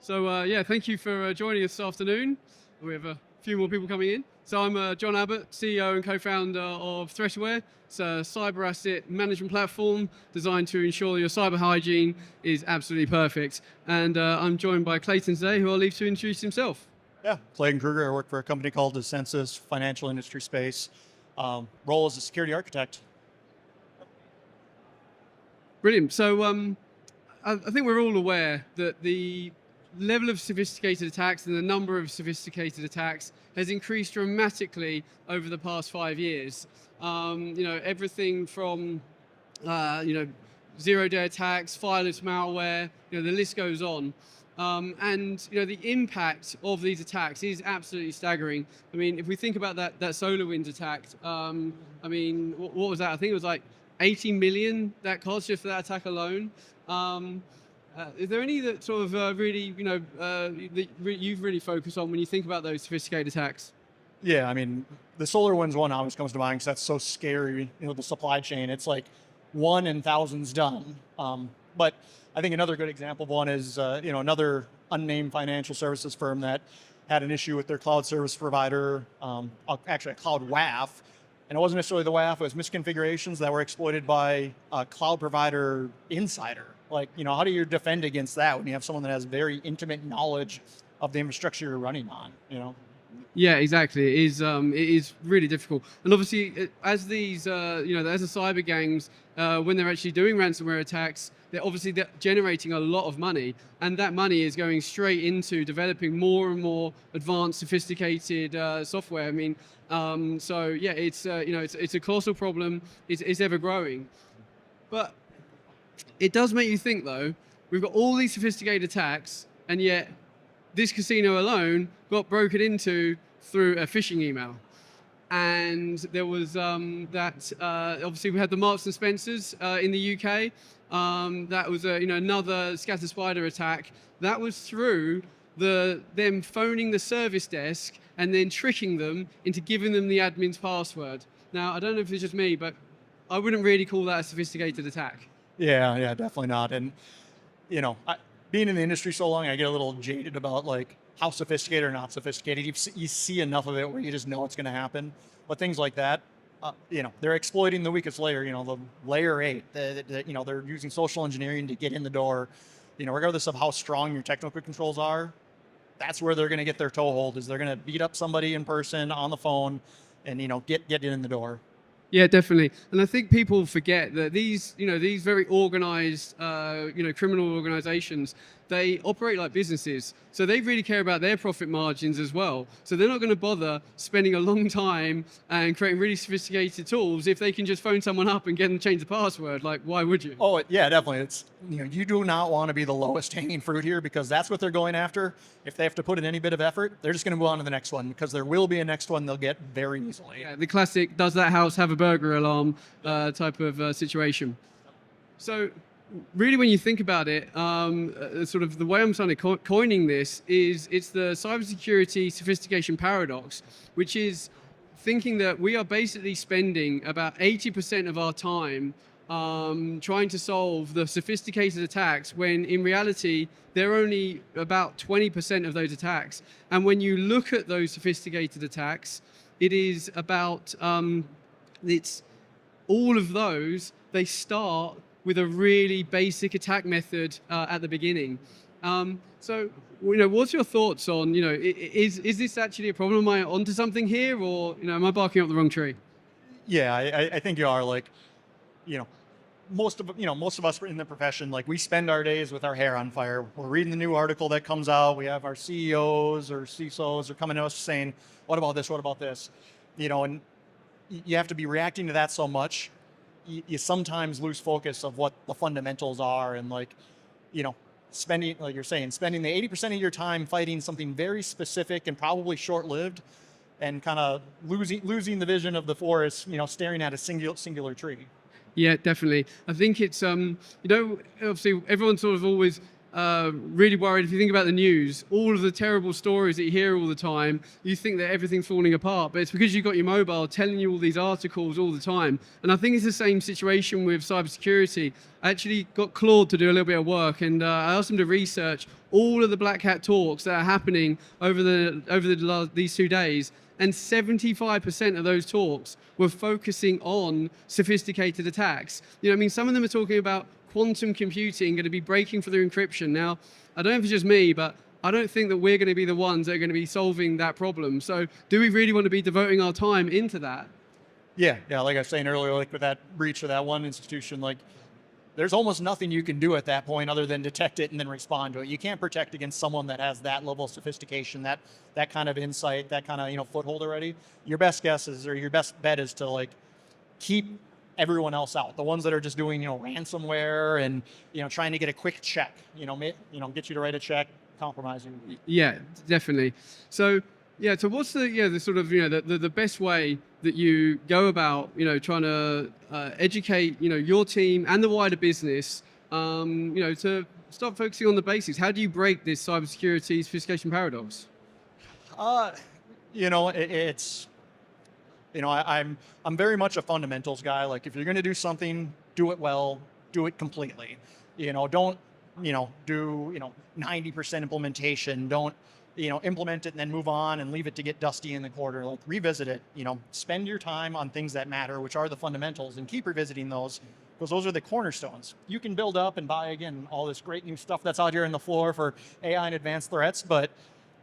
Yeah, thank you for joining us this afternoon. We have a few more people coming in. So I'm John Abbott, CEO and co-founder of Threataware. It's a cyber asset management platform designed to ensure your cyber hygiene is absolutely perfect. And I'm joined by Clayton today, who I'll leave to introduce himself. Yeah, Clayton Kruger. I work for a company called the Census Financial Industry Space. Role as a security architect. Brilliant. I think we're all aware that the level of sophisticated attacks and the number of sophisticated attacks has increased dramatically over the past 5 years. Everything from zero-day attacks, fireless malware, the list goes on. The impact of these attacks is absolutely staggering. I mean, if we think about that SolarWinds attack, what was that? I think it was like 80 million that cost just for that attack alone. Is there any that sort of you've really focused on when you think about those sophisticated attacks? Yeah, I mean, the SolarWinds one always comes to mind because that's so scary. The supply chain. It's like one in thousands done. But I think another good example of one is another unnamed financial services firm that had an issue with their cloud service provider, actually a cloud WAF. And it wasn't necessarily the WAF, it was misconfigurations that were exploited by a cloud provider insider. How do you defend against that when you have someone that has very intimate knowledge of the infrastructure you're running on, Yeah, exactly. It is really difficult. And obviously, as these, as the cyber gangs, when they're actually doing ransomware attacks, they're generating a lot of money, and that money is going straight into developing more and more advanced, sophisticated software. I mean, it's a colossal problem. It's ever growing, but it does make you think, though. We've got all these sophisticated attacks, and yet this casino alone got broken into through a phishing email. And there was obviously we had the Marks and Spencers in the UK. That was another scatter spider attack. That was through them phoning the service desk and then tricking them into giving them the admin's password. Now, I don't know if it's just me, but I wouldn't really call that a sophisticated attack. Yeah, definitely not. And being in the industry so long, I get a little jaded about how sophisticated or not sophisticated. You see enough of it where you just know it's going to happen. But things like that, they're exploiting the weakest layer. The layer 8. They're using social engineering to get in the door. Regardless of how strong your technical controls are, that's where they're going to get their toehold. Is they're going to beat up somebody in person on the phone, and get in the door. Yeah, definitely. And I think people forget that these very organized, criminal organizations, they operate like businesses. So they really care about their profit margins as well. So they're not going to bother spending a long time and creating really sophisticated tools if they can just phone someone up and get them to change the password. Why would you? Oh, yeah, definitely. It's, you do not want to be the lowest hanging fruit here, because that's what they're going after. If they have to put in any bit of effort, they're just going to move on to the next one, because there will be a next one they'll get very easily. Yeah, the classic, does that house have a burglar alarm type of situation. So really, when you think about it, sort of the way I'm starting coining this is it's the Cybersecurity Sophistication Paradox, which is thinking that we are basically spending about 80% of our time trying to solve the sophisticated attacks, when in reality, they're only about 20% of those attacks. And when you look at those sophisticated attacks, it is about, it's all of those, they start with a really basic attack method at the beginning. What's your thoughts on, is this actually a problem? Am I onto something here, or am I barking up the wrong tree? Yeah, I think you are. Most of us in the profession, we spend our days with our hair on fire. We're reading the new article that comes out. We have our CEOs or CISOs are coming to us saying, "What about this? What about this?" And you have to be reacting to that so much. You sometimes lose focus of what the fundamentals are, and spending, like you're saying, spending the 80% of your time fighting something very specific and probably short-lived, and kind of losing the vision of the forest, staring at a singular tree. Yeah, definitely. I think it's obviously everyone sort of always really worried. If you think about the news, all of the terrible stories that you hear all the time, you think that everything's falling apart, but it's because you've got your mobile telling you all these articles all the time. And I think it's the same situation with cybersecurity. I actually got Claude to do a little bit of work, and I asked him to research all of the Black Hat talks that are happening over these 2 days. And 75% of those talks were focusing on sophisticated attacks. I mean, some of them are talking about quantum computing going to be breaking through encryption. Now, I don't know if it's just me, but I don't think that we're going to be the ones that are going to be solving that problem. So do we really want to be devoting our time into that? Yeah, like I was saying earlier, like with that breach of that one institution, like there's almost nothing you can do at that point other than detect it and then respond to it. You can't protect against someone that has that level of sophistication, that kind of insight, that kind of foothold already. Your best guess is, or your best bet is to like keep everyone else out. The ones that are just doing ransomware and trying to get a quick check, get you to write a check, compromising. Yeah, definitely. So what's the sort of the best way that you go about trying to educate your team and the wider business to start focusing on the basics? How do you break this cybersecurity sophistication paradox? It's I'm very much a fundamentals guy. Like if you're going to do something, do it well, do it completely. Don't do 90% implementation. Don't implement it and then move on and leave it to get dusty in the quarter. Like revisit it, spend your time on things that matter, which are the fundamentals, and keep revisiting those because those are the cornerstones. You can build up and buy, again, all this great new stuff that's out here on the floor for AI and advanced threats, but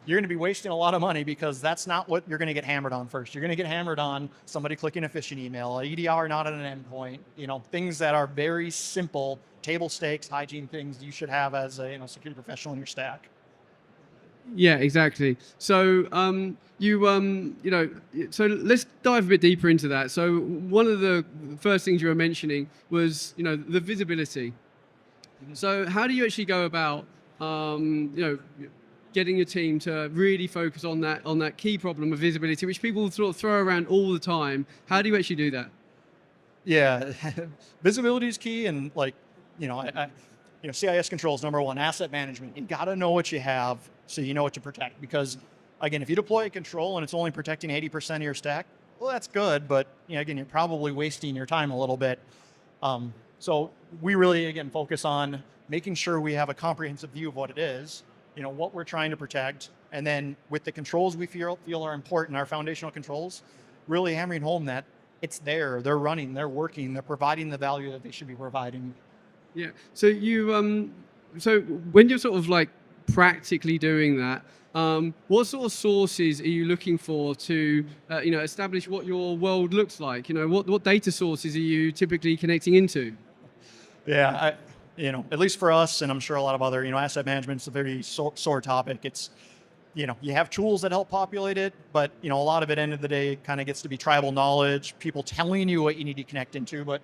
you're going to be wasting a lot of money because that's not what you're going to get hammered on first. You're going to get hammered on somebody clicking a phishing email, a EDR not at an endpoint, things that are very simple, table stakes, hygiene things you should have as a security professional in your stack. Yeah, exactly. So so let's dive a bit deeper into that. So one of the first things you were mentioning was the visibility. So how do you actually go about getting your team to really focus on that key problem of visibility, which people sort of throw around all the time? How do you actually do that? Yeah, visibility is key, and CIS controls, number one, asset management. You got to know what you have so you know what to protect. Because again, if you deploy a control and it's only protecting 80% of your stack, well, that's good, but again, you're probably wasting your time a little bit. So we really, again, focus on making sure we have a comprehensive view of what it is, what we're trying to protect, and then with the controls we feel are important, our foundational controls, really hammering home that it's there, they're running, they're working, they're providing the value that they should be providing. Yeah. So so when you're sort of like practically doing that, what sort of sources are you looking for to establish what your world looks like? What data sources are you typically connecting into? Yeah, at least for us, and I'm sure a lot of other, asset management is a very sore topic. It's, you have tools that help populate it, but, a lot of it, end of the day, kind of gets to be tribal knowledge, people telling you what you need to connect into. But,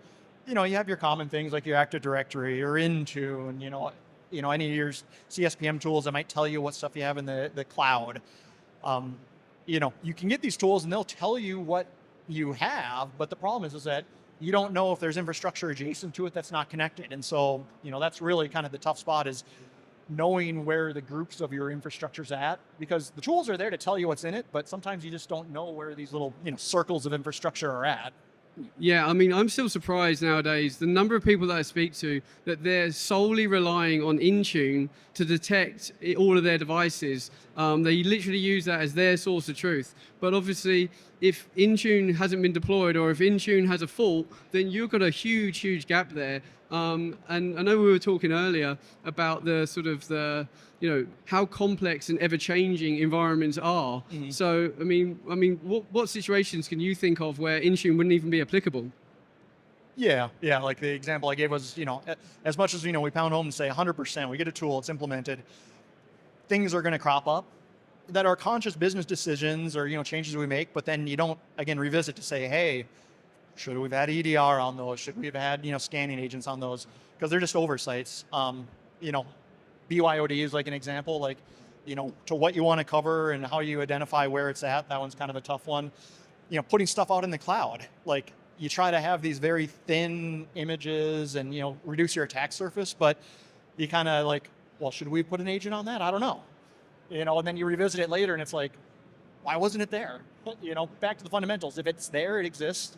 you have your common things like your Active Directory or Intune, any of your CSPM tools that might tell you what stuff you have in the cloud. You can get these tools and they'll tell you what you have, but the problem is that you don't know if there's infrastructure adjacent to it that's not connected. And so, that's really kind of the tough spot, is knowing where the groups of your infrastructure's at, because the tools are there to tell you what's in it, but sometimes you just don't know where these little, circles of infrastructure are at. Yeah, I mean, I'm still surprised nowadays, the number of people that I speak to, that they're solely relying on Intune to detect all of their devices. They literally use that as their source of truth. But obviously, if Intune hasn't been deployed, or if Intune has a fault, then you've got a huge, huge gap there. And I know we were talking earlier about the sort of how complex and ever-changing environments are. Mm-hmm. So, I mean, what situations can you think of where Intune wouldn't even be applicable? Yeah. Like the example I gave was, as much as we pound home and say 100%, we get a tool, it's implemented, things are going to crop up that are conscious business decisions or changes we make, but then you don't again revisit to say, hey, should we have had EDR on those? Should we have had scanning agents on those? Because they're just oversights. BYOD is like an example, like to what you want to cover and how you identify where it's at. That one's kind of a tough one. Putting stuff out in the cloud, like you try to have these very thin images and reduce your attack surface, but you kind of like well, should we put an agent on that? I don't know. And then you revisit it later and it's like, why wasn't it there? Back to the fundamentals. If it's there, it exists,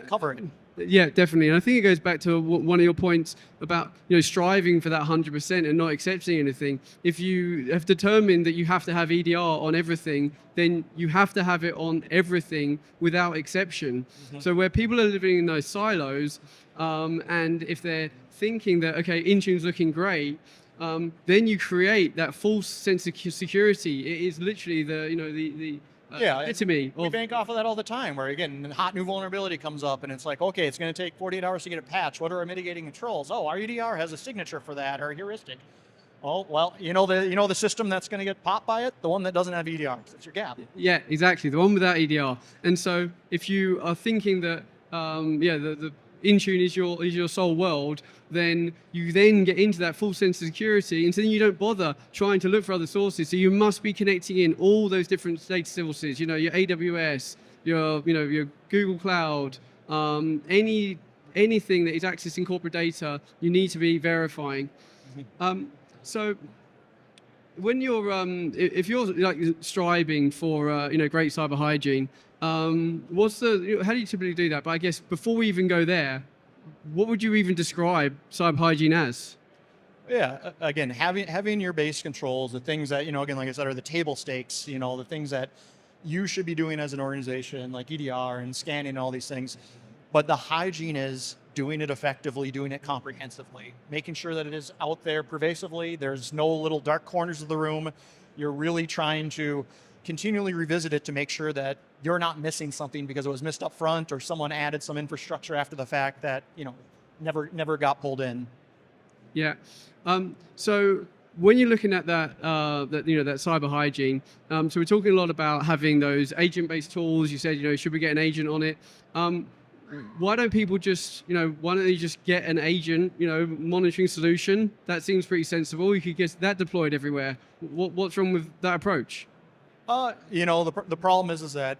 cover it. Yeah, definitely. And I think it goes back to one of your points about striving for that 100% and not accepting anything. If you have determined that you have to have EDR on everything, then you have to have it on everything without exception. Mm-hmm. So where people are living in those silos, and if they're thinking that, okay, Intune's looking great, then you create that false sense of security. It is literally the epitome. We bank off of that all the time, where again, a hot new vulnerability comes up and it's like, okay, it's going to take 48 hours to get a patch. What are our mitigating controls? Oh, our EDR has a signature for that, or a heuristic. Oh, well, the system that's going to get popped by it, the one that doesn't have EDR. It's your gap. Yeah, exactly. The one without EDR. And so if you are thinking that, the Intune is your sole world, then you then get into that full sense of security, and so then you don't bother trying to look for other sources. So you must be connecting in all those different data sources. Your AWS, your Google Cloud, anything that is accessing corporate data, you need to be verifying. Mm-hmm. So when you're if you're like striving for great cyber hygiene, how do you typically do that? But I guess before we even go there, what would you even describe cyber hygiene as? Yeah, again, having your base controls, the things that, again, like I said, are the table stakes, the things that you should be doing as an organization, like EDR and scanning and all these things. But the hygiene is doing it effectively, doing it comprehensively, making sure that it is out there pervasively. There's no little dark corners of the room. You're really trying to continually revisit it to make sure that you're not missing something because it was missed up front, or someone added some infrastructure after the fact that never got pulled in. Yeah. So when you're looking at that cyber hygiene, so we're talking a lot about having those agent-based tools. You said, should we get an agent on it? Why don't people just, why don't they just get an agent, monitoring solution? That seems pretty sensible. You could get that deployed everywhere. What's wrong with that approach? The problem is that,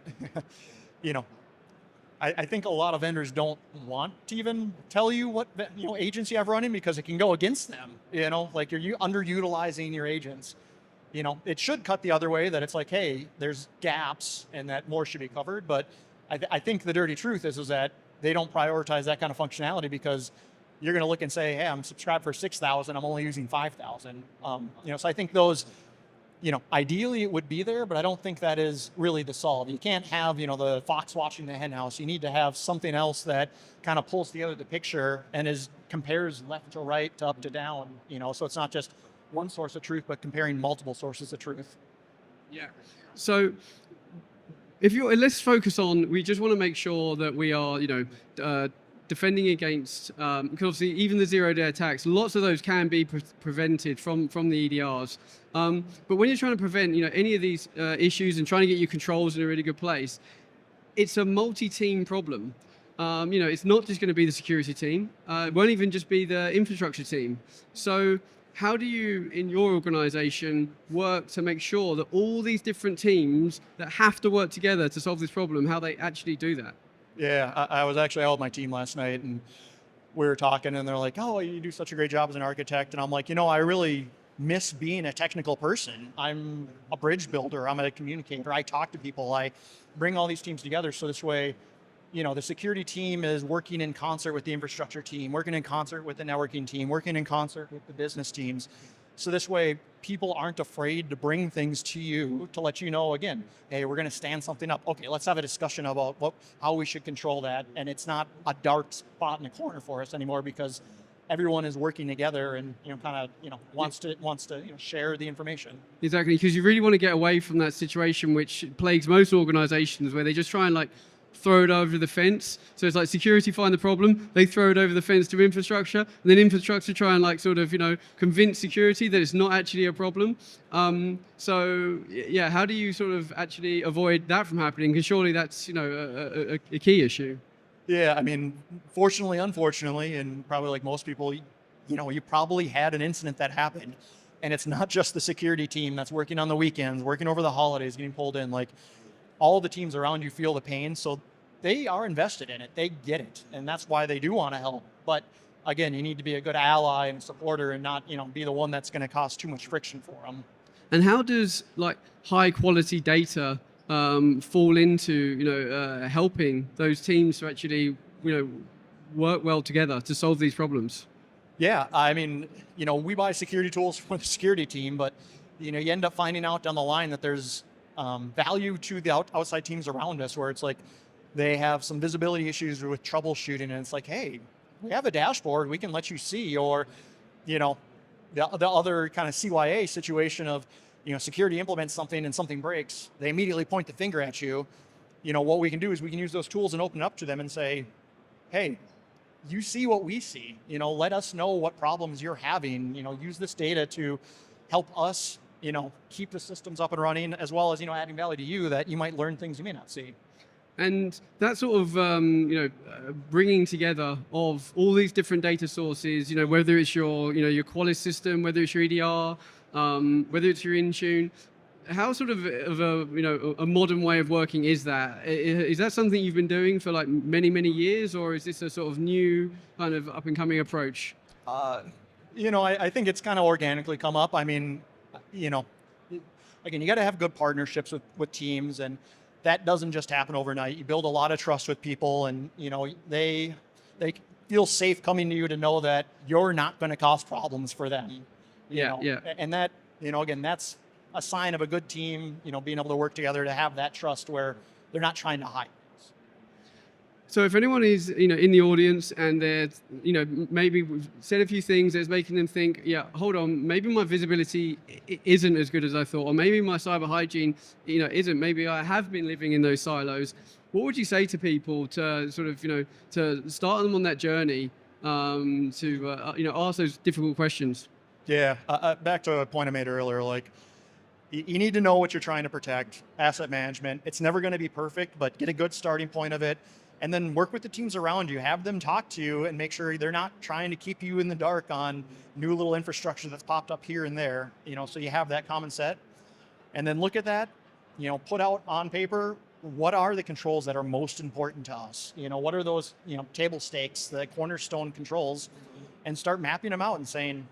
I think a lot of vendors don't want to even tell you what agents you have running, because it can go against them. Like you're underutilizing your agents. It should cut the other way, that it's like, hey, there's gaps and that more should be covered. But I think the dirty truth is that they don't prioritize that kind of functionality, because you're going to look and say, hey, I'm subscribed for 6,000, I'm only using 5,000. So I think those. Ideally it would be there, but I don't think that is really the solve. You can't have, the fox watching the hen house. You need to have something else that kind of pulls together the picture and compares left to right to up to down, so it's not just one source of truth, but comparing multiple sources of truth. Yeah. So let's focus on, we just want to make sure that we are, defending against, because obviously even the zero-day attacks, lots of those can be prevented from the EDRs. But when you're trying to prevent, any of these issues and trying to get your controls in a really good place, it's a multi-team problem. It's not just going to be the security team. It won't even just be the infrastructure team. So how do you, in your organization, work to make sure that all these different teams that have to work together to solve this problem, how they actually do that? Yeah, I was actually out with my team last night, and we were talking, and they're like, oh, you do such a great job as an architect. And I'm like, I really miss being a technical person. I'm a bridge builder. I'm a communicator. I talk to people. I bring all these teams together. So this way, the security team is working in concert with the infrastructure team, working in concert with the networking team, working in concert with the business teams. So this way, people aren't afraid to bring things to you to let you know, again, hey, we're going to stand something up. Okay, let's have a discussion about how we should control that. And it's not a dark spot in the corner for us anymore, because everyone is working together and wants to share the information. Exactly, because you really want to get away from that situation which plagues most organizations, where they just try and throw it over the fence. So it's like security find the problem, they throw it over the fence to infrastructure, and then infrastructure try and convince security that it's not actually a problem. So yeah, how do you actually avoid that from happening? Because surely that's a key issue. Yeah, I mean, fortunately, unfortunately, and probably like most people, you probably had an incident that happened, and it's not just the security team that's working on the weekends, working over the holidays, getting pulled in. Like, all the teams around you feel the pain, so they are invested in it. They get it, and that's why they do want to help. But again, you need to be a good ally and supporter and not, be the one that's going to cause too much friction for them. And how does like high quality data fall into helping those teams to actually work well together to solve these problems? Yeah, I mean, we buy security tools for the security team, but you end up finding out down the line that there's value to the outside teams around us, where it's like they have some visibility issues with troubleshooting, and it's like, hey, we have a dashboard, we can let you see, or the other kind of CYA situation of security implements something and something breaks, they immediately point the finger at you. What we can do is we can use those tools and open it up to them and say, hey, you see what we see, let us know what problems you're having, use this data to help us, keep the systems up and running, as well as, adding value to you that you might learn things you may not see. And that sort of, bringing together of all these different data sources, whether it's your Qualys system, whether it's your EDR, whether it's your Intune, how sort of a modern way of working is that? Is that something you've been doing for like many, many years, or is this a sort of new kind of up and coming approach? I think it's kind of organically come up. I mean, again, you got to have good partnerships with teams, and that doesn't just happen overnight. You build a lot of trust with people, and they feel safe coming to you to know that you're not going to cause problems for them. Yeah. And that, again, that's a sign of a good team, being able to work together to have that trust where they're not trying to hide things. So if anyone is, in the audience and they're, maybe we've said a few things that's making them think, yeah, hold on, maybe my visibility isn't as good as I thought, or maybe my cyber hygiene, isn't, maybe I have been living in those silos. What would you say to people to sort of, to start them on that journey to, ask those difficult questions? Yeah, back to a point I made earlier, like you need to know what you're trying to protect. Asset management, it's never going to be perfect, but get a good starting point of it, and then work with the teams around you, have them talk to you and make sure they're not trying to keep you in the dark on new little infrastructure that's popped up here and there, so you have that common set. And then look at that, put out on paper, what are the controls that are most important to us? What are those, table stakes, the cornerstone controls, and start mapping them out and saying,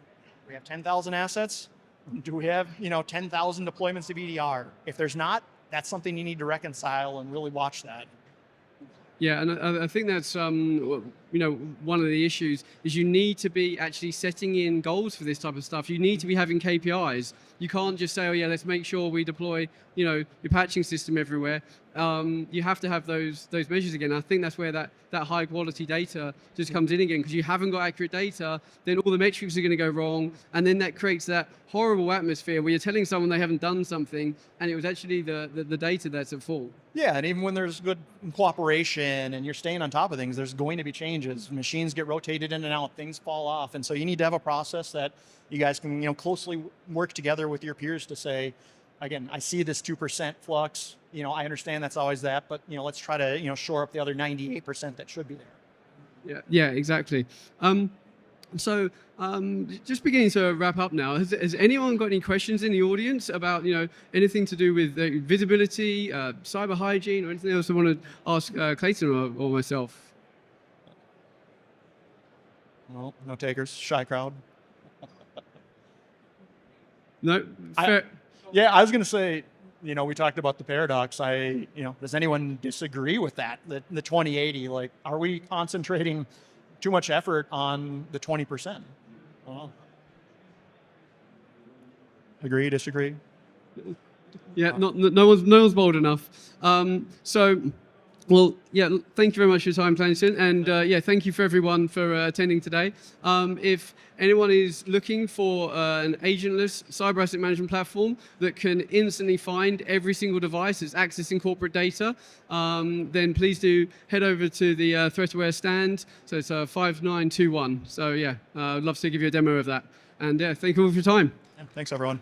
we have 10,000 assets. Do we have, 10,000 deployments of EDR? If there's not, that's something you need to reconcile and really watch that. Yeah, and I think that's one of the issues is you need to be actually setting in goals for this type of stuff. You need to be having KPIs. You can't just say, oh yeah, let's make sure we deploy your patching system everywhere. You have to have those measures again. I think that's where that high quality data just comes in again, because you haven't got accurate data, then all the metrics are going to go wrong, and then that creates that horrible atmosphere where you're telling someone they haven't done something and it was actually the data that's at fault. Yeah, and even when there's good cooperation and you're staying on top of things, there's going to be changes. Machines get rotated in and out, things fall off, and so you need to have a process that you guys can closely work together with your peers to say, again, I see this 2% flux. I understand that's always that, but let's try to shore up the other 98% that should be there. Yeah, exactly. So just beginning to wrap up now, has anyone got any questions in the audience about anything to do with visibility, cyber hygiene, or anything else I want to ask Clayton or myself? Well, no takers, shy crowd. No, fair. Yeah, I was going to say, we talked about the paradox. Does anyone disagree with that? The 2080, like, are we concentrating too much effort on the 20%? Agree, disagree? Yeah, no one's bold enough. Well, yeah, thank you very much for your time, Clayton, and thank you for everyone for attending today. If anyone is looking for an agentless cyber asset management platform that can instantly find every single device that's accessing corporate data, then please do head over to the ThreatAware stand. So it's 5921. So yeah, I'd love to give you a demo of that. And yeah, thank you all for your time. Yeah, thanks, everyone.